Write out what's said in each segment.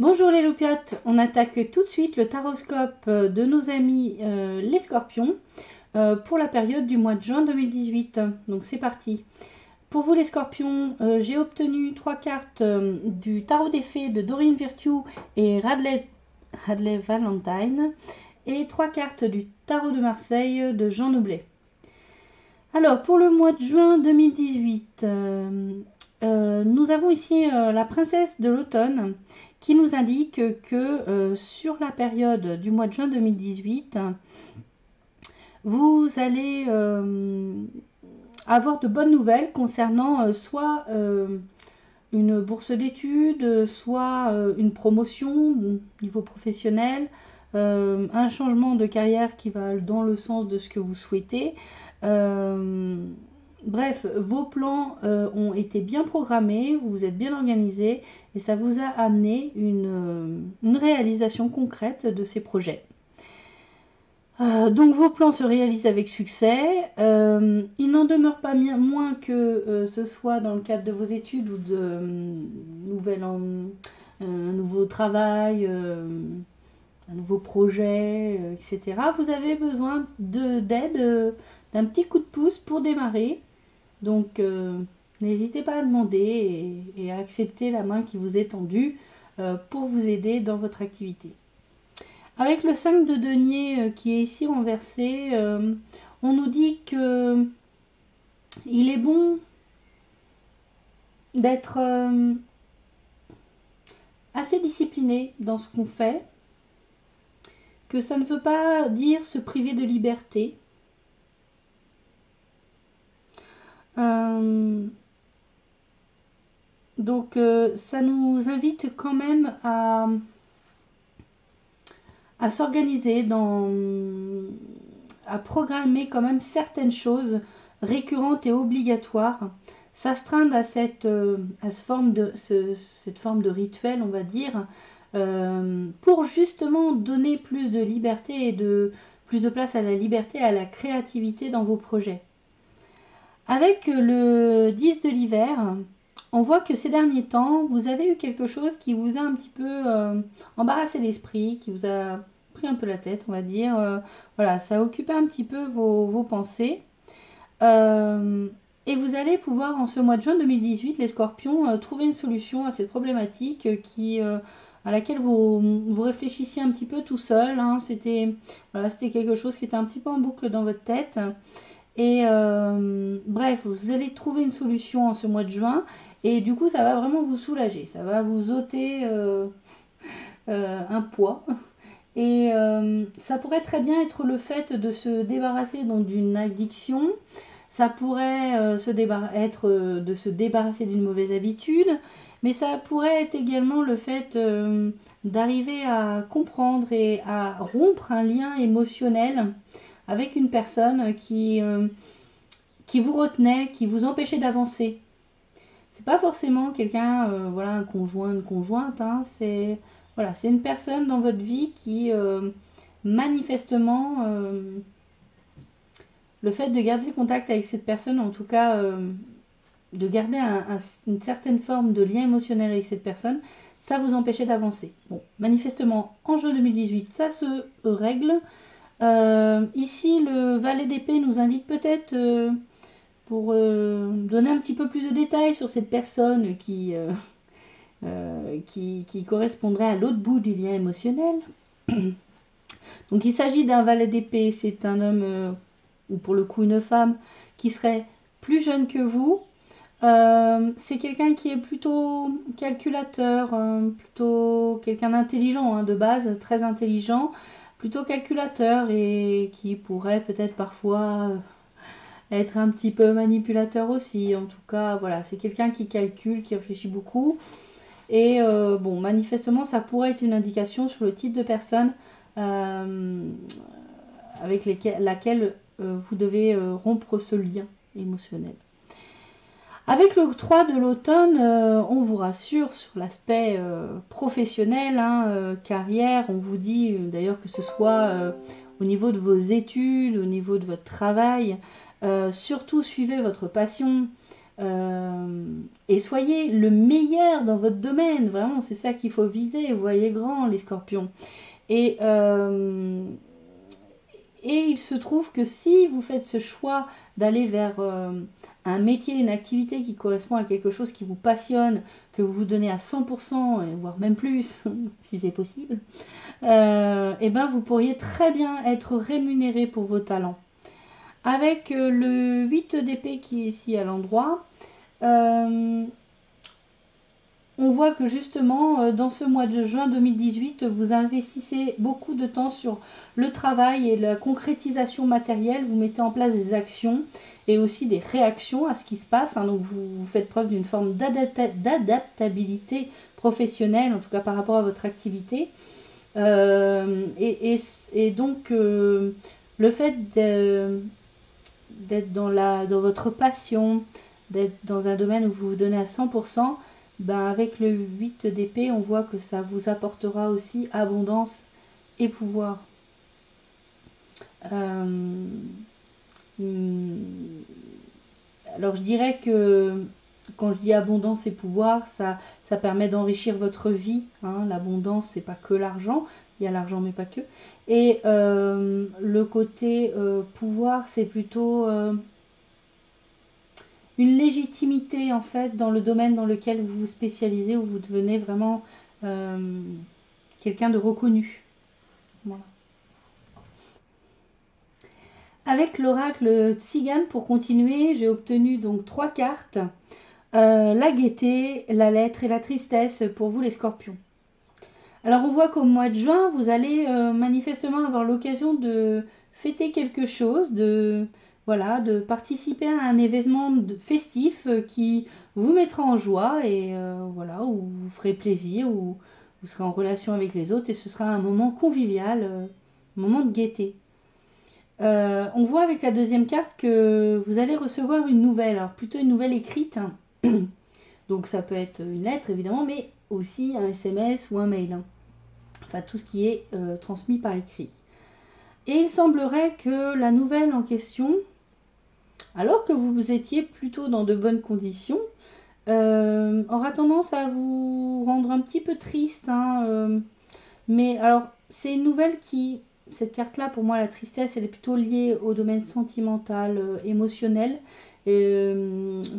Bonjour les loupiotes, on attaque tout de suite le taroscope de nos amis les scorpions pour la période du mois de juin 2018. Donc c'est parti. Pour vous les scorpions, j'ai obtenu 3 cartes du tarot des fées de Doreen Virtue et Radley Valentine et 3 cartes du tarot de Marseille de Jean Noblet. Alors pour le mois de juin 2018, nous avons ici la princesse de l'automne qui nous indique que sur la période du mois de juin 2018, vous allez avoir de bonnes nouvelles concernant soit une bourse d'études, soit une promotion au niveau professionnel, un changement de carrière qui va dans le sens de ce que vous souhaitez. Bref, vos plans ont été bien programmés, vous vous êtes bien organisés et ça vous a amené une réalisation concrète de ces projets. Donc vos plans se réalisent avec succès. Il n'en demeure pas moins que ce soit dans le cadre de vos études ou de un nouveau travail, un nouveau projet, etc. Vous avez besoin d'aide, d'un petit coup de pouce pour démarrer. Donc n'hésitez pas à demander et à accepter la main qui vous est tendue pour vous aider dans votre activité. Avec le 5 de denier qui est ici renversé, on nous dit que il est bon d'être assez discipliné dans ce qu'on fait, que ça ne veut pas dire se priver de liberté. Donc ça nous invite quand même à s'organiser, à programmer quand même certaines choses récurrentes et obligatoires, s'astreindre à cette forme de rituel, on va dire, pour justement donner plus de liberté et plus de place à la liberté et à la créativité dans vos projets. Avec le 10 de l'hiver, on voit que ces derniers temps, vous avez eu quelque chose qui vous a un petit peu embarrassé l'esprit, qui vous a pris un peu la tête, on va dire. Voilà, ça a occupé un petit peu vos pensées. Et vous allez pouvoir, en ce mois de juin 2018, les scorpions, trouver une solution à cette problématique à laquelle vous réfléchissiez un petit peu tout seul. Hein. C'était quelque chose qui était un petit peu en boucle dans votre tête. Et bref, vous allez trouver une solution en ce mois de juin. Et du coup, ça va vraiment vous soulager. Ça va vous ôter un poids. Et ça pourrait très bien être le fait de se débarrasser d'une addiction. Ça pourrait être de se débarrasser d'une mauvaise habitude. Mais ça pourrait être également le fait d'arriver à comprendre et à rompre un lien émotionnel avec une personne qui vous retenait, qui vous empêchait d'avancer. C'est pas forcément quelqu'un, un conjoint, une conjointe, hein, c'est une personne dans votre vie qui, manifestement, le fait de garder le contact avec cette personne, en tout cas, de garder une certaine forme de lien émotionnel avec cette personne, ça vous empêchait d'avancer. Bon, manifestement, en juin 2018, ça se règle. Ici, le valet d'épée nous indique peut-être, pour donner un petit peu plus de détails sur cette personne qui correspondrait à l'autre bout du lien émotionnel. Donc il s'agit d'un valet d'épée, c'est un homme, ou pour le coup une femme, qui serait plus jeune que vous. C'est quelqu'un qui est plutôt calculateur, plutôt quelqu'un d'intelligent, hein, de base, très intelligent, plutôt calculateur et qui pourrait peut-être parfois être un petit peu manipulateur aussi. En tout cas, voilà, c'est quelqu'un qui calcule, qui réfléchit beaucoup. Et bon, manifestement, ça pourrait être une indication sur le type de personne avec laquelle vous devez rompre ce lien émotionnel. Avec le 3 de l'automne, on vous rassure sur l'aspect professionnel, hein, carrière. On vous dit d'ailleurs que ce soit au niveau de vos études, au niveau de votre travail, surtout suivez votre passion. Et soyez le meilleur dans votre domaine, vraiment, c'est ça qu'il faut viser, voyez grand les scorpions. Et il se trouve que si vous faites ce choix d'aller vers un métier, une activité qui correspond à quelque chose qui vous passionne, que vous vous donnez à 100%, et voire même plus, si c'est possible, et ben vous pourriez très bien être rémunéré pour vos talents. Avec le 8 d'épée qui est ici à l'endroit, on voit que justement, dans ce mois de juin 2018, vous investissez beaucoup de temps sur le travail et la concrétisation matérielle. Vous mettez en place des actions et aussi des réactions à ce qui se passe. Donc, vous faites preuve d'une forme d'adaptabilité professionnelle, en tout cas par rapport à votre activité. Et donc, le fait d'être dans votre passion, d'être dans un domaine où vous vous donnez à 100%, ben avec le 8 d'épée, on voit que ça vous apportera aussi abondance et pouvoir. Alors je dirais que quand je dis abondance et pouvoir, ça permet d'enrichir votre vie. L'abondance, c'est pas que l'argent, il y a l'argent mais pas que. Et le côté pouvoir, c'est plutôt une légitimité en fait dans le domaine dans lequel vous vous spécialisez, où vous devenez vraiment quelqu'un de reconnu. Voilà. Avec l'oracle Tzigane, pour continuer, j'ai obtenu donc 3 cartes. La gaieté, la lettre et la tristesse pour vous les scorpions. Alors on voit qu'au mois de juin, vous allez manifestement avoir l'occasion de fêter quelque chose, de participer à un événement festif qui vous mettra en joie et voilà, où vous ferez plaisir, où vous serez en relation avec les autres et ce sera un moment convivial, un moment de gaieté. On voit avec la deuxième carte que vous allez recevoir une nouvelle, alors plutôt une nouvelle écrite. Donc ça peut être une lettre évidemment, mais aussi un SMS ou un mail. Enfin tout ce qui est transmis par écrit. Et il semblerait que la nouvelle en question, alors que vous étiez plutôt dans de bonnes conditions, aura tendance à vous rendre un petit peu triste. Mais alors c'est une nouvelle qui... Cette carte-là, pour moi, la tristesse, elle est plutôt liée au domaine sentimental, émotionnel, et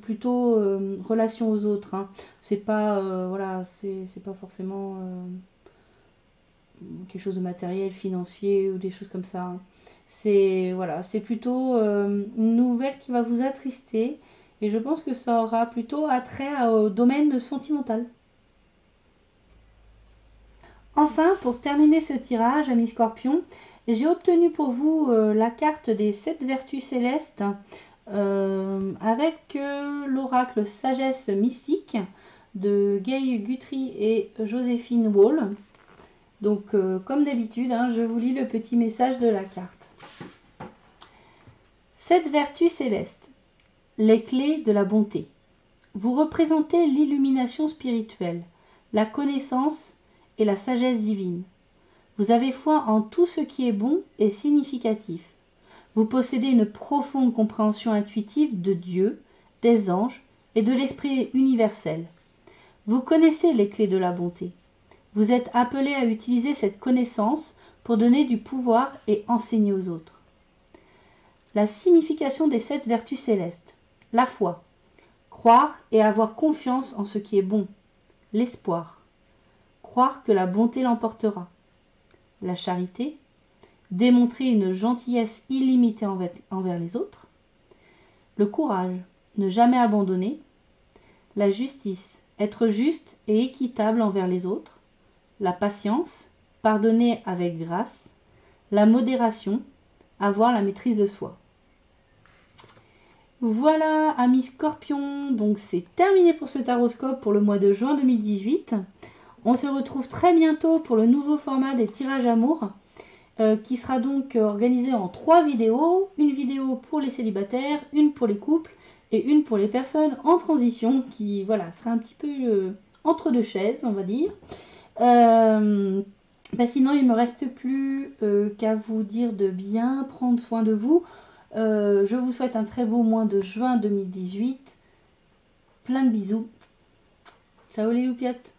plutôt relation aux autres. C'est pas, voilà, c'est pas forcément quelque chose de matériel, financier ou des choses comme ça. C'est voilà, c'est plutôt une nouvelle qui va vous attrister, et je pense que ça aura plutôt attrait au domaine sentimental. Enfin, pour terminer ce tirage, amis scorpions, j'ai obtenu pour vous la carte des 7 vertus célestes avec l'oracle sagesse mystique de Gay Guthrie et Joséphine Wall. Donc, comme d'habitude, je vous lis le petit message de la carte. 7 vertus célestes, les clés de la bonté. Vous représentez l'illumination spirituelle, la connaissance et la sagesse divine. Vous avez foi en tout ce qui est bon et significatif. Vous possédez une profonde compréhension intuitive de Dieu, des anges et de l'esprit universel. Vous connaissez les clés de la bonté. Vous êtes appelé à utiliser cette connaissance pour donner du pouvoir et enseigner aux autres. La signification des 7 vertus célestes. La foi. Croire et avoir confiance en ce qui est bon. L'espoir. Croire que la bonté l'emportera. La charité, démontrer une gentillesse illimitée envers les autres. Le courage, ne jamais abandonner. La justice, être juste et équitable envers les autres. La patience, pardonner avec grâce. La modération, avoir la maîtrise de soi. Voilà, amis scorpions, donc c'est terminé pour ce taroscope pour le mois de juin 2018. On se retrouve très bientôt pour le nouveau format des tirages amour qui sera donc organisé en 3 vidéos. Une vidéo pour les célibataires, une pour les couples et une pour les personnes en transition qui voilà, sera un petit peu entre deux chaises, on va dire. Sinon, il ne me reste plus qu'à vous dire de bien prendre soin de vous. Je vous souhaite un très beau mois de juin 2018. Plein de bisous. Ciao les loupiettes.